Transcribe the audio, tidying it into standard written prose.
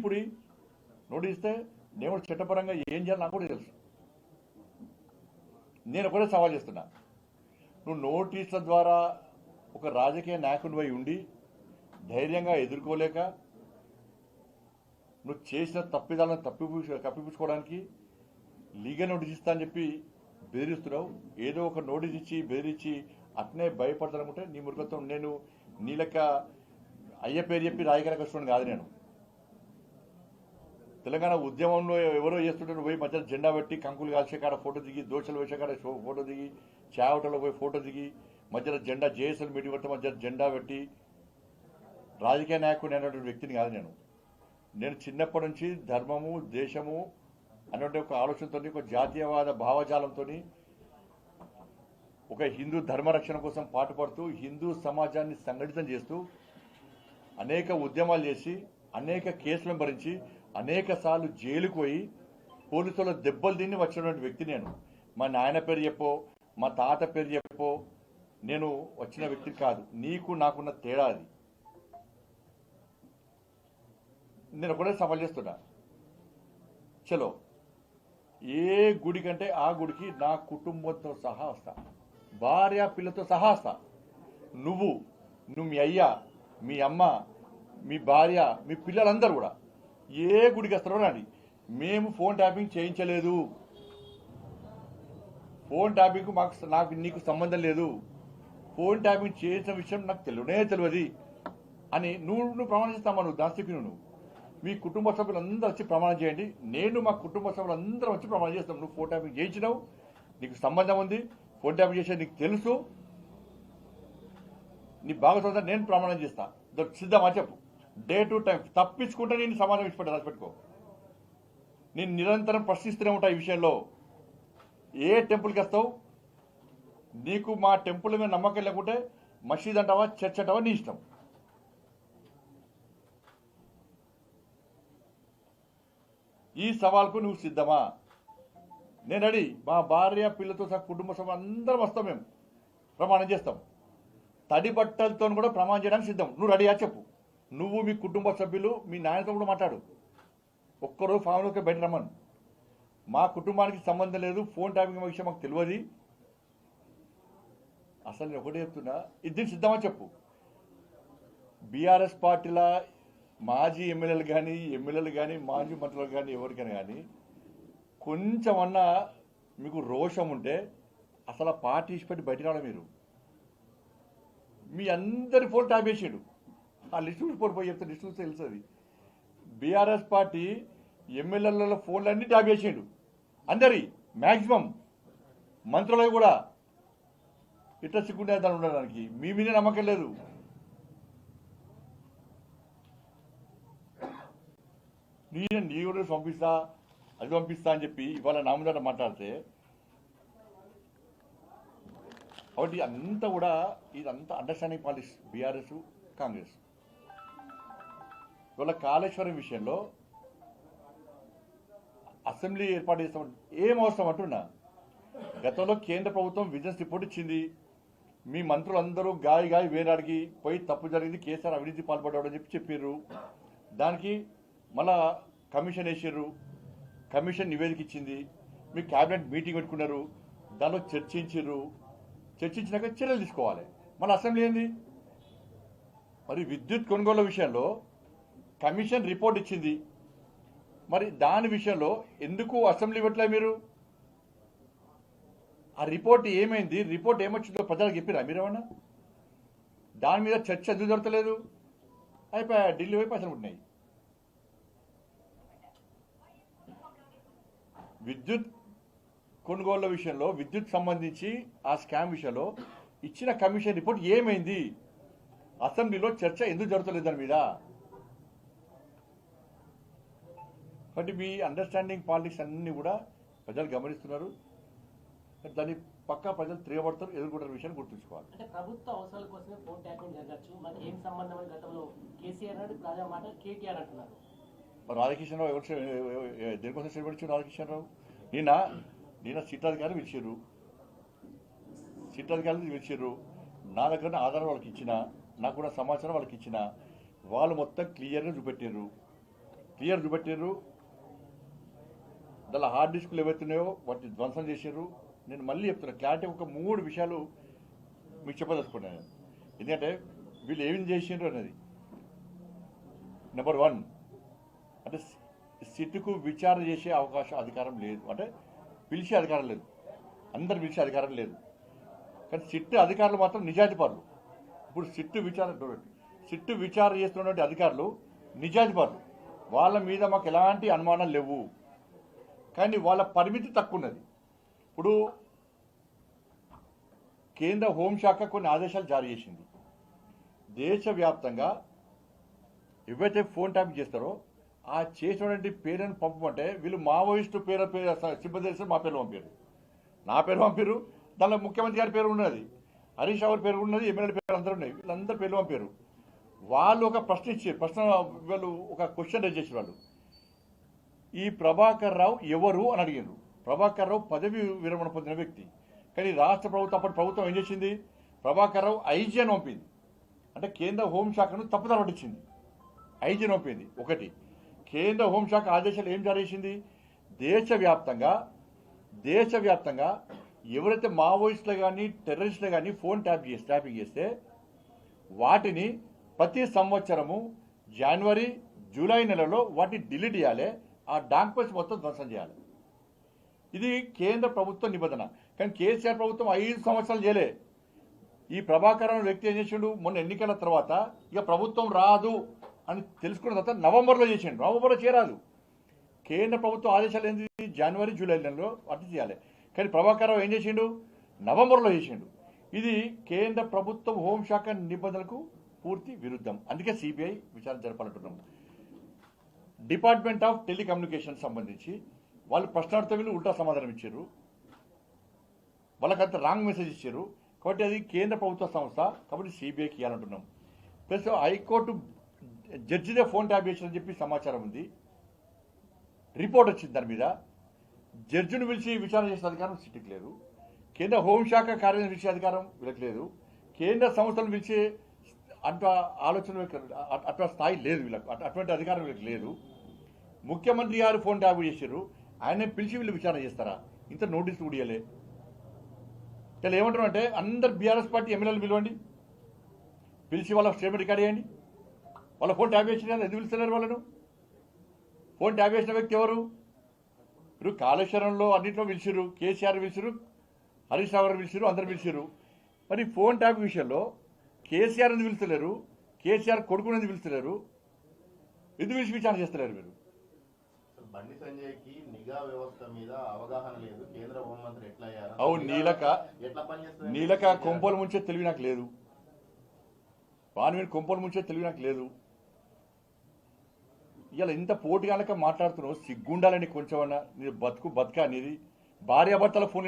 ఇప్పుడు నోటీస్ ఇస్తే నేను చట్టపరంగా ఏం చేయాలి నాకు కూడా తెలుసు. నేను ఒకటే సవాల్ చేస్తున్నా, నువ్వు నోటీసుల ద్వారా ఒక రాజకీయ నాయకుడివై ఉండి ధైర్యంగా ఎదుర్కోలేక నువ్వు చేసిన తప్పిదాలను కప్పిపుచ్చుకోవడానికి లీగల్ నోటీస్ ఇస్తా అని చెప్పి బెదిరిస్తున్నావు. ఏదో ఒక నోటీస్ ఇచ్చి బెదిరించి అట్నే భయపడతానుకుంటే నీ మురుగత్వం. నేను నీ లెక్క అయ్య పేరు చెప్పి రాజకీయ కష్టం కాదు. నేను తెలంగాణ ఉద్యమంలో ఎవరో చేస్తుంటే పోయి మధ్యలో జెండా పెట్టి కంకులు కాల్చే కాడ ఫోటో దిగి, దోషలు వేసే కాడ ఫోటో దిగి, చావటలో పోయి ఫోటో దిగి, మధ్యలో జెండా జేఎస్ఎల్ మీటింగ్ పెడితే మధ్యలో జెండా పెట్టి రాజకీయ నాయకుడు అనేటువంటి వ్యక్తిని కాదు. నేను చిన్నప్పటి నుంచి ధర్మము దేశము అనేటువంటి ఒక ఆలోచనతో, ఒక జాతీయవాద భావజాలంతో, ఒక హిందూ ధర్మరక్షణ కోసం పాటుపడుతూ హిందూ సమాజాన్ని సంఘటితం చేస్తూ అనేక ఉద్యమాలు చేసి అనేక కేసులను భరించి అనేక సార్లు జైలుకు పోయి పోలీసుల దెబ్బలు తిని వచ్చినటువంటి వ్యక్తి నేను. మా నాయన పేరు చెప్పో మా తాత పేరు చెప్పో నేను వచ్చిన వ్యక్తి కాదు. నీకు నాకున్న తేడా అది. నేను ఒకటే సవాల్ చేస్తున్నా, చలో ఏ గుడి కంటే ఆ గుడికి నా కుటుంబంతో సహా వస్తా, భార్య పిల్లతో సహా వస్తా. నువ్వు మీ అయ్యా, మీ అమ్మ, మీ భార్య, మీ పిల్లలందరూ కూడా ఏ గుడికి వస్తారో రండి. మేము ఫోన్ ట్యాపింగ్ చేయించలేదు. ఫోన్ ట్యాపింగ్ నాకు నీకు సంబంధం లేదు. ఫోన్ ట్యాపింగ్ చేసిన విషయం నాకు తెలియదు అని నువ్వు ప్రమాణం చేస్తామా? నువ్వు దానికి నువ్వు మీ కుటుంబ సభ్యులందరూ వచ్చి ప్రమాణం చేయండి. నేను మా కుటుంబ సభ్యులందరూ వచ్చి ప్రమాణం చేస్తాం. నువ్వు ఫోన్ ట్యాపింగ్ చేయించినావు, నీకు సంబంధం ఉంది, ఫోన్ ట్యాపింగ్ చేసేది నీకు తెలుసు, నీ భాగస్వామ్యం నేను ప్రమాణం చేస్తా. సిద్ధమా చెప్పు. డే టు టైం తప్పించుకుంటే నేను సమాధానం ఇచ్చిపెట్టా. రాసిపెట్టుకో. నేను నిరంతరం ప్రశ్నిస్తూనే ఉంటా ఈ విషయంలో. ఏ టెంపుల్కి వస్తావు, నీకు మా టెంపుల్ మీద నమ్మకం లేకుంటే మసీద్ అంటావా చర్చ్ అంటావా నీ ఇష్టం. ఈ సవాల్కు నువ్వు సిద్ధమా? నేను రెడీ. మా భార్య పిల్లతో సహా కుటుంబ సభ్యులు అందరం వస్తాం, మేము ప్రమాణం చేస్తాం. తడి బట్టలతో కూడా ప్రమాణం చేయడానికి సిద్ధం. నువ్వు రెడీయా చెప్పు. నువ్వు మీ కుటుంబ సభ్యులు మీ నాయనతో కూడా మాట్లాడు. ఒక్కరోజు ఫ్యామిలీకి బయట రమ్మను. మా కుటుంబానికి సంబంధం లేదు, ఫోన్ ట్యాపింగ్ విషయం మాకు తెలియదు. అసలు నేను ఒకటే చెప్తున్నా, ఇది సిద్ధమా చెప్పు. బీఆర్ఎస్ పార్టీల మాజీ ఎమ్మెల్యేలు కానీ మాజీ మంత్రులు కానీ ఎవరికైనా కానీ కొంచెమన్నా మీకు రోషం ఉంటే అసలు ఆ పార్టీ ఇచ్చిపెట్టి బయట రావడం. మీరు మీ అందరి ఫోన్ ట్యాప్ చేసాడు. ఆ లిస్టు పోయి చెప్తే లిస్టు చూస్తే తెలుస్తుంది. బీఆర్ఎస్ పార్టీ ఎమ్మెల్యేల ఫోన్లన్నీ ట్యాప్ చేసాడు. అందరి మ్యాక్సిమం మంత్రులు కూడా ఇట్లా సిగ్గుండే దాన్ని ఉండడానికి మీ మీదే నమ్మకం లేదు. నీ కూడా పంపిస్తా అది పంపిస్తా అని చెప్పి ఇవాళ నా ముందట మాట్లాడితే, కాబట్టి అంతా కూడా ఇదంతా అండర్స్టాండింగ్ పాలిటిక్స్ బీఆర్ఎస్ కాంగ్రెస్. ఇవాళ కాళేశ్వరం విషయంలో అసెంబ్లీ ఏర్పాటు చేస్తామంటే ఏం అవసరం అంటున్నా. గతంలో కేంద్ర ప్రభుత్వం విజిలెన్స్ రిపోర్ట్ ఇచ్చింది. మీ మంత్రులందరూ గాయి వేలాడికి పోయి తప్పు జరిగింది, కేసీఆర్ అవినీతి పాల్పడ్డాడని చెప్పారు. దానికి మళ్ళా కమిషన్ వేసారు. కమిషన్ నివేదిక ఇచ్చింది. మీ క్యాబినెట్ మీటింగ్ పెట్టుకున్నారు, దానిలో చర్చించినాక చర్యలు తీసుకోవాలి. మన అసెంబ్లీ ఏంది? మరి విద్యుత్ కొనుగోలు విషయంలో కమిషన్ రిపోర్ట్ ఇచ్చింది, మరి దాని విషయంలో ఎందుకు అసెంబ్లీ పెట్టలే మీరు? ఆ రిపోర్ట్ ఏమైంది, రిపోర్ట్ ఏమొచ్చిందో ప్రజలకు చెప్పిరా మీరేమన్నా? దాని మీద చర్చ ఎందుకు జరగలేదు? అయిపోయా, ఢిల్లీ వైపు అసలు ఉంటున్నాయి. విద్యుత్ కొనుగోళ్ల విషయంలో, విద్యుత్ సంబంధించి ఆ స్కామ్ విషయంలో ఇచ్చిన కమిషన్ రిపోర్ట్ ఏమైంది? అసెంబ్లీలో చర్చ ఎందుకు జరుగుతలేదు దాని మీద? కాబట్టి మీ అండర్స్టాండింగ్ పాలిటిక్స్ అన్ని కూడా ప్రజలు గమనిస్తున్నారు. దాన్ని పక్కా ప్రజలు తిరగబడతారు, ఎదుర్కొంటారు విషయాన్ని గుర్తుంచుకోవాలి. అంటే ప్రభుత్వ అవసరాల కోసమే ఫోన్ ట్యాపింగ్ జరగచ్చు, మరి ఏం సంబంధం అని గతంలో కేసీఆర్ నాడు తాజా మాట కేటీఆర్ అంటున్నారు. రాధాకిషన్ రావు దేనికోసం స్టేట్మెంట్ ఇచ్చారు? రాధాకిషన్ రావు నిన్న సిట్ అధికారులు పిలిచారు. నా దగ్గర ఆధారం వాళ్ళకి ఇచ్చిన, నాకు కూడా సమాచారం వాళ్ళకి ఇచ్చిన, వాళ్ళు మొత్తం క్లియర్గా చూపెట్టారు. క్లియర్ చూపెట్టారు. దాని హార్డ్ డిస్క్లు ఏవైతున్నాయో వాటిని ధ్వంసం చేశారు. నేను మళ్ళీ చెప్తున్నా క్లారిటీ ఒక 3 విషయాలు మీకు చెప్పదలుచుకున్నాను. ఎందుకంటే వీళ్ళు ఏం చేసిండ్రు అనేది. నెంబర్ 1 అంటే సిట్టుకు విచారణ చేసే అవకాశం అధికారం లేదు, అంటే పిలిచే అధికారం లేదు, అందరు పిలిచే అధికారం లేదు. కానీ సిట్టు అధికారులు మాత్రం నిజాయితీపరులు. ఇప్పుడు సిట్టు విచారణ చేస్తున్నటువంటి అధికారులు నిజాయితీపరులు. వాళ్ళ మీద మాకు ఎలాంటి అనుమానాలు లేవు. కానీ వాళ్ళ పరిమితి తక్కువ ఉన్నది. ఇప్పుడు కేంద్ర హోంశాఖ కొన్ని ఆదేశాలు జారీ చేసింది. దేశవ్యాప్తంగా ఎవరైతే ఫోన్ ట్యాపింగ్ చేస్తారో ఆ చేసినటువంటి పేరును పంపమంటే వీళ్ళు మావోయిస్టు పేరు సిబ్బంది చేస్తారు. మా పేరు పంపారు, నా పేరు పంపారు. దానిలో ముఖ్యమంత్రి గారి పేరు ఉన్నది, హరీష్ రావు పేరు ఉన్నది, ఎమ్మెల్యే పేరు అందరూ ఉన్నాయి. వీళ్ళందరూ పేర్లు పంపారు. వాళ్ళు ఒక ప్రశ్న వాళ్ళు ఒక క్వశ్చన్ రైజ్ చేసిన వాళ్ళు, ఈ ప్రభాకర్ రావు ఎవరు అని అడిగారు. ప్రభాకర్ రావు పదవి విరమణ పొందిన వ్యక్తి. కానీ రాష్ట్ర ప్రభుత్వం అప్పటి ప్రభుత్వం ఏం చేసింది, ప్రభాకర్ రావు ఐజీ అని పంపింది. అంటే కేంద్ర హోంశాఖను తప్పుదారి పట్టించింది, ఐజీ అని పంపింది. ఒకటి, కేంద్ర హోంశాఖ ఆదేశాలు ఏం జారీ చేసింది, దేశవ్యాప్తంగా ఎవరైతే మావోయిస్టులు కానీ టెర్రరిస్టులు కానీ ఫోన్ ట్యాపింగ్ చేస్తే వాటిని ప్రతి సంవత్సరము జనవరి జూలై నెలలో వాటిని డిలీట్ చేయాలి, ఆ డాక్యుమెంట్స్ మొత్తం ధ్వంసం చేయాలి. ఇది కేంద్ర ప్రభుత్వ నిబంధన. కానీ కేసీఆర్ ప్రభుత్వం 5 సంవత్సరాలు చేయలే. ఈ ప్రభాకర్ అనే వ్యక్తి ఏం చేసిండు, మొన్న ఎన్నికల తర్వాత ఇక ప్రభుత్వం రాదు అని తెలుసుకున్న తర్వాత నవంబర్లో చేసిండు. నవంబర్లో చేయరాదు. కేంద్ర ప్రభుత్వం ఆదేశాలు ఏంటి, జనవరి జూలై నెలలో అటు చేయాలి. కానీ ప్రభాకర్ రావు ఏం చేసిండు, నవంబర్లో చేసిండు. ఇది కేంద్ర ప్రభుత్వం హోంశాఖ నిబంధనలకు పూర్తి విరుద్ధం. అందుకే సిబిఐ విచారణ జరపాలంటున్నాం. డిపార్ట్మెంట్ ఆఫ్ టెలికమ్యూనికేషన్ సంబంధించి వాళ్ళు ప్రశ్నార్థం వీళ్ళు ఉల్టా సమాధానం ఇచ్చారు. వాళ్ళకంత రాంగ్ మెసేజ్ ఇచ్చారు. కాబట్టి అది కేంద్ర ప్రభుత్వ సంస్థ, కాబట్టి సిబిఐకి ఇవ్వాలంటున్నాం. ప్లస్ హైకోర్టు జడ్జిదే ఫోన్ ట్యాప్ చేసిందని చెప్పి సమాచారం ఉంది, రిపోర్ట్ వచ్చింది. దాని మీద జడ్జిని పిలిచి విచారణ చేసే అధికారం సిట్టికి లేదు. కేంద్ర హోంశాఖ కార్యాలయం పిలిచే అధికారం వీళ్ళకి లేదు. కేంద్ర సంస్థలను పిలిచే అంత ఆలోచన అట్లా స్థాయి లేదు వీళ్ళకు, అటువంటి అధికారం వీళ్ళకి లేదు. ముఖ్యమంత్రి గారు ఫోన్ ట్యాప్ చేశారు, ఆయన పిలిచి వీళ్ళు విచారణ చేస్తారా? ఇంత నోటీస్ కూడా ఇవ్వలే. ఇలా ఏమంటారు అంటే అందరు బీఆర్ఎస్ పార్టీ ఎమ్మెల్యేలు పిలవండి, పిలిచి వాళ్ళ స్టేట్మెంట్ రికార్డ్ చేయండి. వాళ్ళ ఫోన్ ట్యాప్ చేసిన ఎందుకు పిలుస్తున్నారు వాళ్ళను? ఫోన్ ట్యాప్ చేసిన వ్యక్తి ఎవరు? ఇప్పుడు కాళేశ్వరంలో అన్నింటిలో పిలిచిరు, కేసీఆర్ పిలిచిరు, హరీష్ రావు గారు పిలిచిరు, అందరు పిలిచిరు. మరి ఫోన్ ట్యాప్ విషయంలో కేసీఆర్ ఎందుకు పిలుస్తలేరు, కేసీఆర్ కొడుకుని ఎందుకు పిలుస్తలేరు, ఎందుకు పిలిచి విచారణ చేస్తలేరు మీరు? బండి సంజయ్కి నిఘా వ్యవస్థ మీద అవగాహన లేదు, కేంద్ర హోంమంత్రి ఎట్లా అయ్యారు? అవును, నీలక కొంపలు ముంచే తెలివి నాకు లేదు, వాని కొంపలు ముంచే తెలివి నాకు లేదు. ఇలా ఇంత పోటీగానక మాట్లాడుతున్నావు, సిగ్గుండాలని కొంచెం అన్నా. నీ బతుక అనేది భార్యాభర్తల ఫోన్